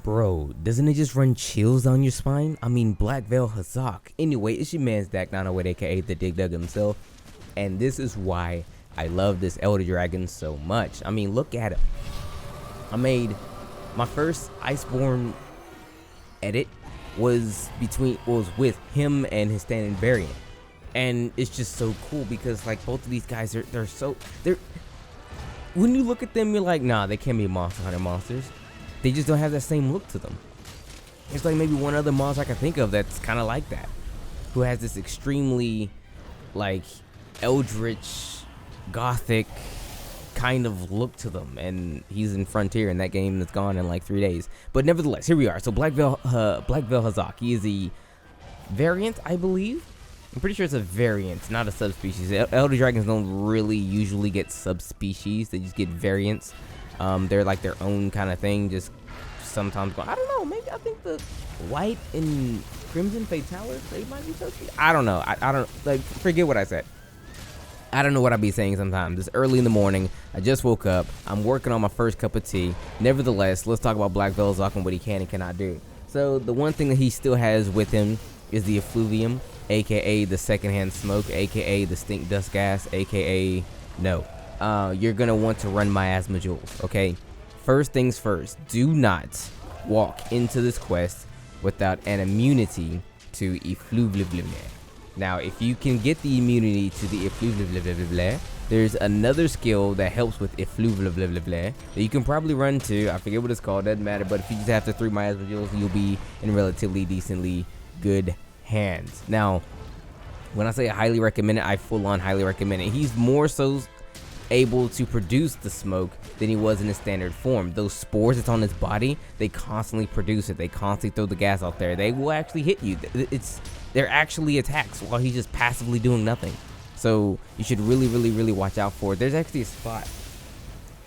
Bro, doesn't it just run chills down your spine? I mean, Blackveil Hazak. Anyway, it's your man's Dak 908, aka the Dig Dug himself. And this is why I love this Elder Dragon so much. I mean, look at him. I made my first Iceborne edit was with him and his standing variant. And it's just so cool because like both of these guys they're when you look at them, you're like, nah, they can't be Monster Hunter monsters. They just don't have that same look to them. There's like maybe one other monster I can think of that's kind of like that, who has this extremely like eldritch, gothic kind of look to them, and he's in Frontier, and that game is gone in like 3 days. But nevertheless, here we are. So Blackveil Hazak, he is a variant, I believe. I'm pretty sure it's a variant, not a subspecies. Elder Dragons don't really usually get subspecies; they just get variants. They're like their own kind of thing. Just sometimes, I don't know. Maybe I think the white and crimson Fatalis, they might be subspecies. I don't know. I don't like. Forget what I said. I don't know what I be saying sometimes. It's early in the morning. I just woke up. I'm working on my first cup of tea. Nevertheless, let's talk about Blackveil Hazak and what he can and cannot do. So the one thing that he still has with him is the effluvium, aka the secondhand smoke, aka the stink dust gas, aka no. You're gonna want to run miasma jewels, okay? First things first, do not walk into this quest without an immunity to effluvium. Now, if you can get the immunity to the effluvium, there's another skill that helps with effluvium that you can probably run to. I forget what it's called, doesn't matter, but if you just have the 3 miasma jewels, you'll be in relatively decently good hands. Now, when I say I highly recommend it, I full on highly recommend it. He's more so able to produce the smoke than he was in his standard form. Those spores that's on his body, they constantly produce it. They constantly throw the gas out there. They will actually hit you. They're actually attacks while he's just passively doing nothing. So you should really watch out for it. There's actually a spot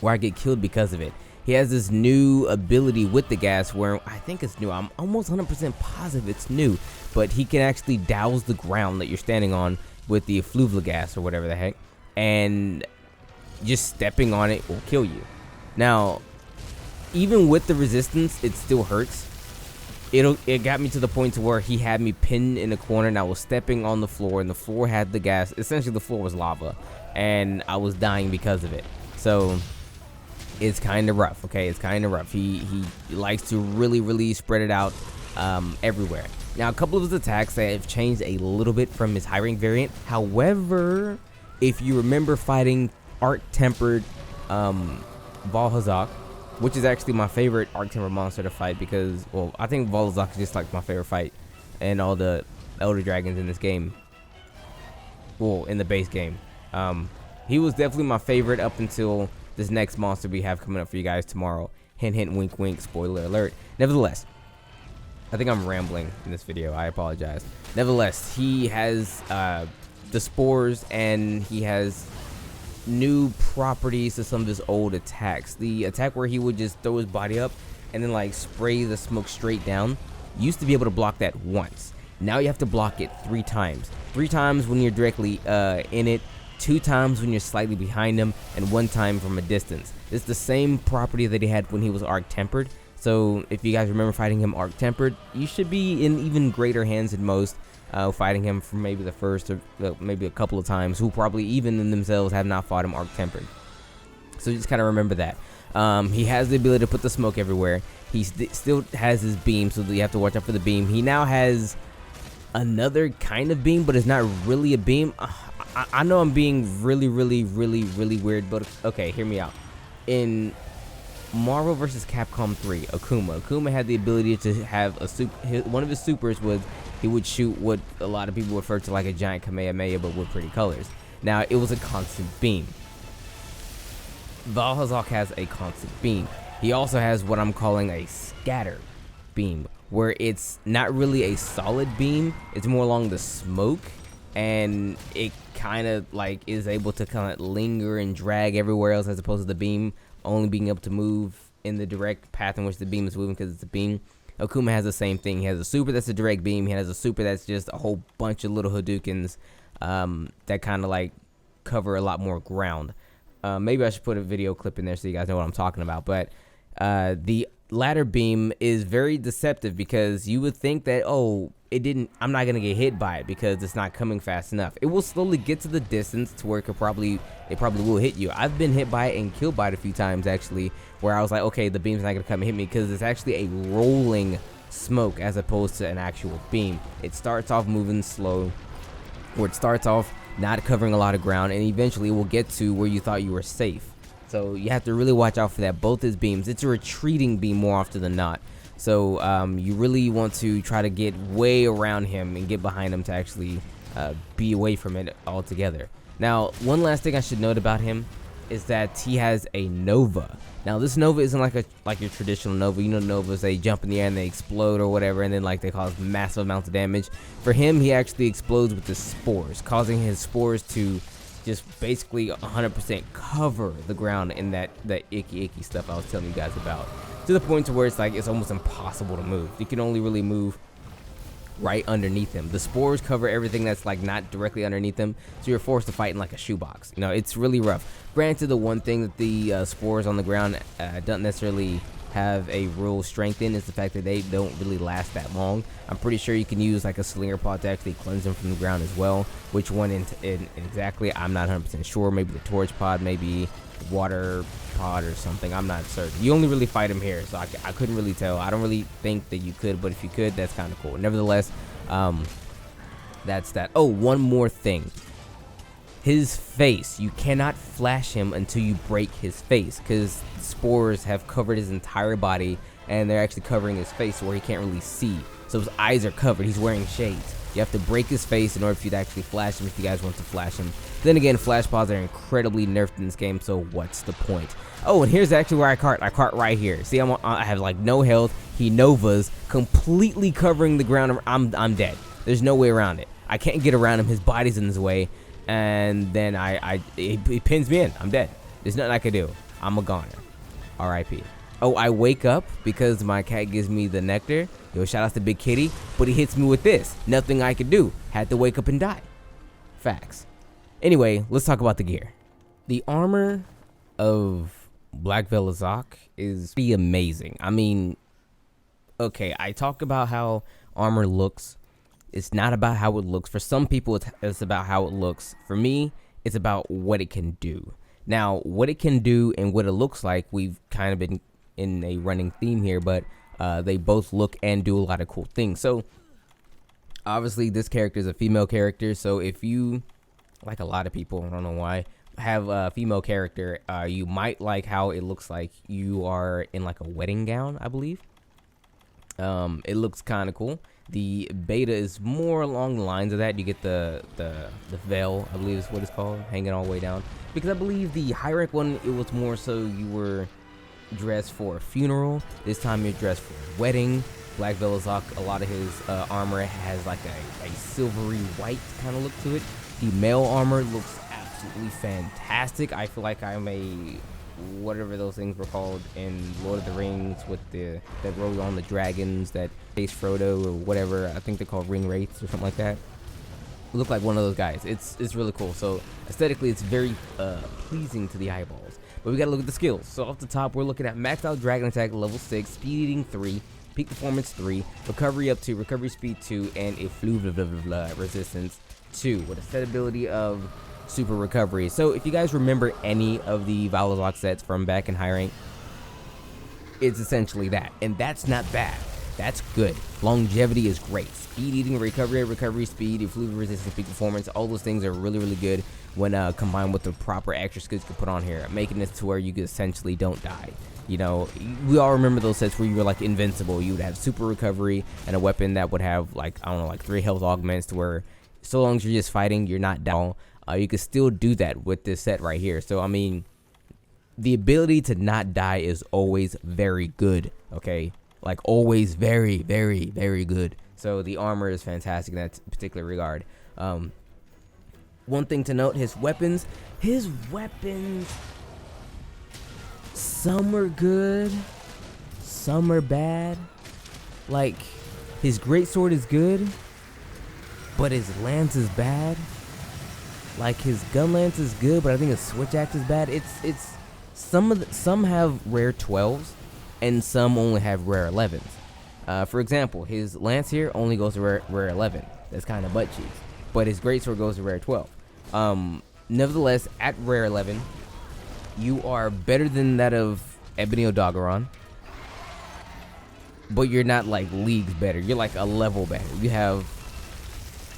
where I get killed because of it. He has this new ability with the gas where I think it's new. I'm almost 100% positive it's new, but he can actually douse the ground that you're standing on with the effluvial gas or whatever the heck, and just stepping on it will kill you. Now, even with the resistance, it still hurts. It got me to the point to where he had me pinned in a corner and I was stepping on the floor, and the floor had the gas. Essentially, the floor was lava, and I was dying because of it. So it's kind of rough, okay? It's kind of rough. He likes to really spread it out everywhere. Now, a couple of his attacks that have changed a little bit from his high rank variant. However, if you remember fighting Arc-Tempered Vaal Hazak, which is actually my favorite Arc-Tempered monster to fight because, well, I think Vaal Hazak is just like my favorite fight and all the Elder Dragons in this game. Well, in the base game. He was definitely my favorite up until this next monster we have coming up for you guys tomorrow. Hint, hint, wink, wink, spoiler alert. Nevertheless, I think I'm rambling in this video. I apologize. Nevertheless, he has the spores, and he has new properties to some of his old attacks. The attack where he would just throw his body up and then like spray the smoke straight down, used to be able to block that once. Now you have to block it 3 times. 3 times when you're directly in it, 2 times when you're slightly behind him, and 1 time from a distance. It's the same property that he had when he was Arc-Tempered. So if you guys remember fighting him Arc-Tempered, you should be in even greater hands than most fighting him for maybe the first or maybe a couple of times, who probably even in themselves have not fought him Arc-Tempered. So just kind of remember that. He has the ability to put the smoke everywhere. He still has his beam, so you have to watch out for the beam. He now has another kind of beam, but it's not really a beam. I know I'm being really weird, but okay, hear me out. In Marvel vs. Capcom 3, Akuma had the ability to have one of his supers was he would shoot what a lot of people refer to like a giant Kamehameha, but with pretty colors. Now, it was a constant beam. Vaal Hazak has a constant beam. He also has what I'm calling a scatter beam, where it's not really a solid beam, it's more along the smoke, and it kind of like is able to kind of linger and drag everywhere else, as opposed to the beam only being able to move in the direct path in which the beam is moving because it's a beam. Akuma has the same thing. He has a super that's a direct beam. He has a super that's just a whole bunch of little Hadoukens that kind of like cover a lot more ground. Maybe I should put a video clip in there so you guys know what I'm talking about. But the ladder beam is very deceptive because you would think that, oh, I'm not gonna get hit by it because it's not coming fast enough. It will slowly get to the distance to where it probably will hit you. I've been hit by it and killed by it a few times actually, where I was like, okay, the beam's not gonna come and hit me because it's actually a rolling smoke as opposed to an actual beam. It starts off moving slow, or it starts off not covering a lot of ground, and eventually it will get to where you thought you were safe. So you have to really watch out for that. Both his beams, it's a retreating beam more often than not. So you really want to try to get way around him and get behind him to actually be away from it altogether. Now, one last thing I should note about him is that he has a Nova. Now, this Nova isn't like your traditional Nova. You know, Novas, they jump in the air and they explode or whatever, and then like they cause massive amounts of damage. For him, he actually explodes with the spores, causing his spores to just basically 100% cover the ground in that icky stuff I was telling you guys about, to the point to where it's like it's almost impossible to move. You can only really move right underneath him. The spores cover everything that's like not directly underneath him, so you're forced to fight in like a shoebox. You know, it's really rough. Granted, the one thing that the spores on the ground don't necessarily have a real strength in is the fact that they don't really last that long. I'm pretty sure you can use like a slinger pod to actually cleanse them from the ground as well. Which one exactly, I'm not 100% sure. Maybe the torch pod, maybe water pod or something. I'm not certain. You only really fight him here, so I couldn't really tell. I don't really think that you could, but if you could, that's kind of cool. Nevertheless, that's that. Oh, one more thing. His face, you cannot flash him until you break his face, because spores have covered his entire body and they're actually covering his face where he can't really see. So his eyes are covered. He's wearing shades. You have to break his face in order for you to actually flash him if you guys want to flash him. Then again, flash pods are incredibly nerfed in this game, so what's the point? Oh, and here's actually where I cart right here. See, I have like no health. He Novas, completely covering the ground. I'm dead. There's no way around it. I can't get around him. His body's in his way. And then he pins me in. I'm dead. There's nothing I can do. I'm a goner. R.I.P. Oh, I wake up because my cat gives me the nectar. Yo, shout out to Big Kitty. But he hits me with this. Nothing I could do. Had to wake up and die. Facts. Anyway, let's talk about the gear. The armor of Blackveil Hazak is pretty amazing. I mean, okay, I talk about how armor looks. It's not about how it looks. For some people, it's about how it looks. For me, it's about what it can do. Now, what it can do and what it looks like, we've kind of been in a running theme here, but they both look and do a lot of cool things. So, obviously, this character is a female character. So, if you, like a lot of people, I don't know why, have a female character, you might like how it looks like you are in like a wedding gown, I believe. It looks kind of cool. The beta is more along the lines of that. You get the veil, I believe is what it's called, hanging all the way down. Because I believe the high rank one, it was more so you were dressed for a funeral. This time you're dressed for a wedding. Blackveil Hazak, a lot of his armor has like a silvery white kind of look to it. The male armor looks absolutely fantastic. I feel like I'm a whatever those things were called in Lord of the Rings with that rode on the dragons that chase Frodo or whatever. I think they're called ring wraiths or something like that. Look like one of those guys. It's really cool. So aesthetically, it's very pleasing to the eyeballs. But we gotta look at the skills. So off the top, we're looking at maxed out dragon attack level 6, speed eating 3, peak performance 3, recovery up 2, recovery speed 2, and a resistance 2 with a set ability of super recovery. So if you guys remember any of the Vaal Hazak sets from back in high rank, it's essentially that, and that's not bad. That's good. Longevity is great. Speed eating, recovery speed, effluvium resistance, peak performance, all those things are really good when combined with the proper extra skills you can put on here, making this to where you essentially don't die. You know, we all remember those sets where you were like invincible. You would have super recovery and a weapon that would have like, I don't know, like 3 health augments to where so long as you're just fighting, you're not down. You can still do that with this set right here. So, I mean, the ability to not die is always very good, okay? Like, always very good. So, the armor is fantastic in that particular regard. One thing to note, his weapons, some are good, some are bad. Like, his greatsword is good, but his lance is bad. Like, his gun lance is good, but I think his switch axe is bad. It's some have rare 12s, and some only have rare 11s. For example, his lance here only goes to rare 11. That's kind of butt cheeks. But his greatsword goes to rare 12. Nevertheless, at rare 11, you are better than that of Ebony Odogaron, but you're not like leagues better. You're like a level better. You have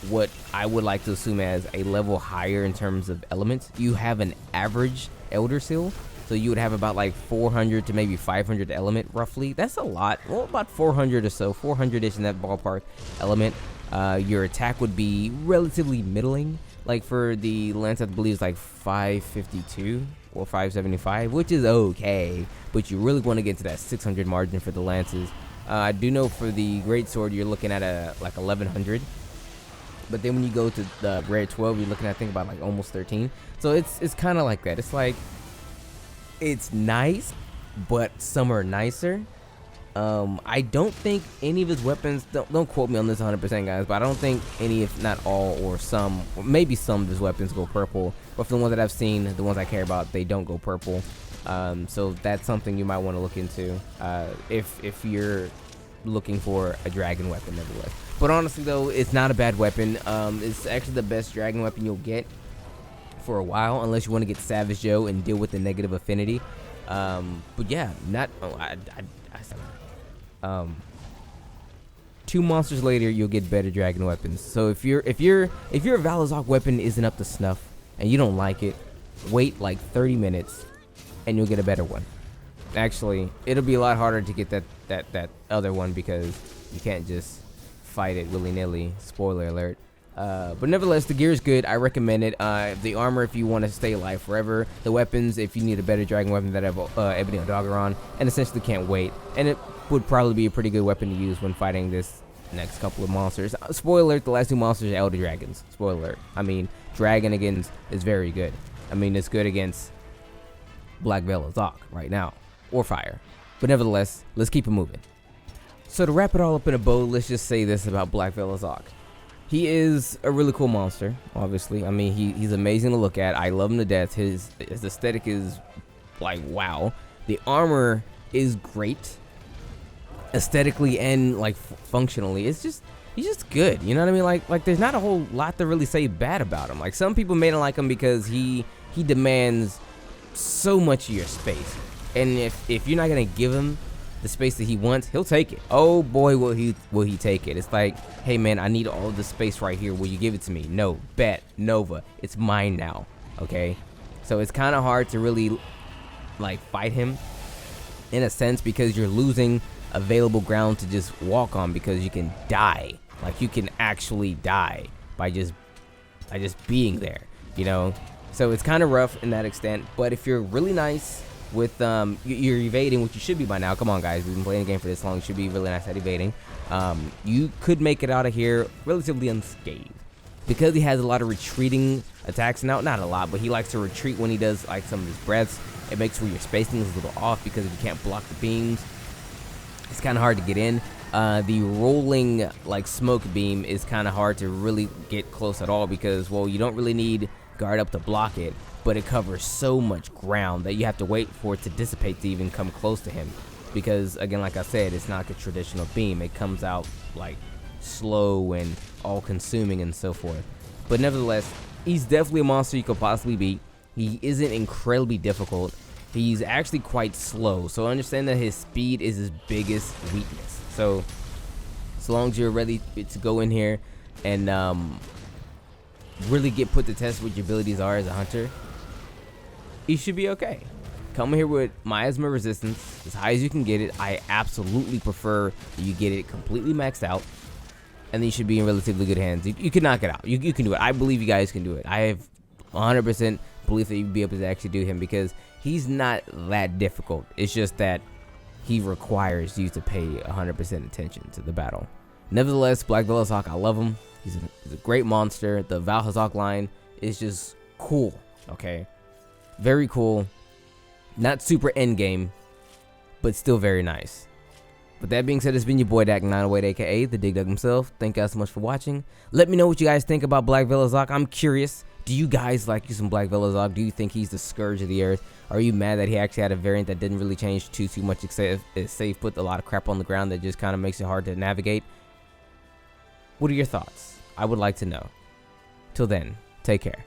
what I would like to assume as a level higher in terms of elements. You have an average Elder Seal, so you would have about like 400 to maybe 500 element roughly. That's a lot. Well, about 400 or so, 400-ish in that ballpark element. Your attack would be relatively middling. Like for the lance, I believe it's like 552 or 575, which is okay, but you really want to get to that 600 margin for the lances. I do know for the greatsword, you're looking at like 1100. But then when you go to the rare 12, you're looking at, I think, about like almost 13. So it's kind of like that. It's like, it's nice, but some are nicer. I don't think any of his weapons, don't quote me on this 100%, guys, but I don't think any, if not all, or some, or maybe some of his weapons go purple. But for the ones that I've seen, the ones I care about, they don't go purple. So that's something you might want to look into if you're looking for a dragon weapon, nevertheless. But honestly, though, it's not a bad weapon. It's actually the best dragon weapon you'll get for a while, unless you want to get Savage Joe and deal with the negative affinity. But yeah, not. Two monsters later, you'll get better dragon weapons. So if your Vaal Hazak weapon isn't up to snuff and you don't like it, wait like 30 minutes and you'll get a better one. Actually, it'll be a lot harder to get that other one because you can't just fight it willy-nilly. Spoiler alert. But nevertheless, the gear is good. I recommend it. The armor, if you want to stay alive forever. The weapons, if you need a better dragon weapon that have Ebony Odogaron, and essentially can't wait. And it would probably be a pretty good weapon to use when fighting this next couple of monsters. Spoiler alert, the last two monsters are Elder Dragons. Spoiler alert. I mean, Dragon against is very good. I mean, it's good against Blackveil Hazak right now, or Fire. But nevertheless, let's keep it moving. So to wrap it all up in a bow, let's just say this about Blackveil Hazak. He is a really cool monster, obviously. I mean, he's amazing to look at. I love him to death. His aesthetic is like, wow. The armor is great, aesthetically and like functionally. He's just good. You know what I mean? Like there's not a whole lot to really say bad about him. Like some people may not like him because he demands so much of your space. And if you're not gonna give him the space that he wants, he'll take it. Oh boy, will he take it. It's like, hey man, I need all the space right here. Will you give it to me? No, bet, Nova, it's mine now. Okay, so it's kind of hard to really like fight him in a sense because you're losing available ground to just walk on because you can die. Like you can actually die by just being there, you know. So it's kind of rough in that extent. But if you're really nice with you're evading, which you should be by now. Come on, guys, we've been playing the game for this long. You should be really nice at evading. You could make it out of here relatively unscathed because he has a lot of retreating attacks. Now, not a lot, but he likes to retreat when he does like some of his breaths. It makes where your spacing is a little off because if you can't block the beams, it's kind of hard to get in. The rolling like smoke beam is kind of hard to really get close at all because, well, you don't really need guard up to block it, but it covers so much ground that you have to wait for it to dissipate to even come close to him because, again, like I said, it's not like a traditional beam. It comes out like slow and all consuming and so forth. But nevertheless, he's definitely a monster you could possibly beat. He isn't incredibly difficult. He's actually quite slow, so understand that his speed is his biggest weakness. So as long as you're ready to go in here and really get put to test what your abilities are as a hunter, you should be okay. Come here with miasma resistance as high as you can get it. I absolutely prefer that you get it completely maxed out, and then you should be in relatively good hands. You can knock it out. You can do it. I believe you guys can do it. I have 100% belief that you'd be able to actually do him because he's not that difficult. It's just that he requires you to pay 100% attention to the battle. Nevertheless, Blackveil Hazak, I love him. He's a great monster. The Vaal Hazak line is just cool, okay? Very cool. Not super endgame, but still very nice. With that being said, it's been your boy Dak908, aka the Dig Dug himself. Thank you guys so much for watching. Let me know what you guys think about Blackveil Hazak. I'm curious. Do you guys like you some Blackveil Hazak? Do you think he's the scourge of the earth? Are you mad that he actually had a variant that didn't really change too much, except it safe put a lot of crap on the ground that just kind of makes it hard to navigate? What are your thoughts? I would like to know. Till then, take care.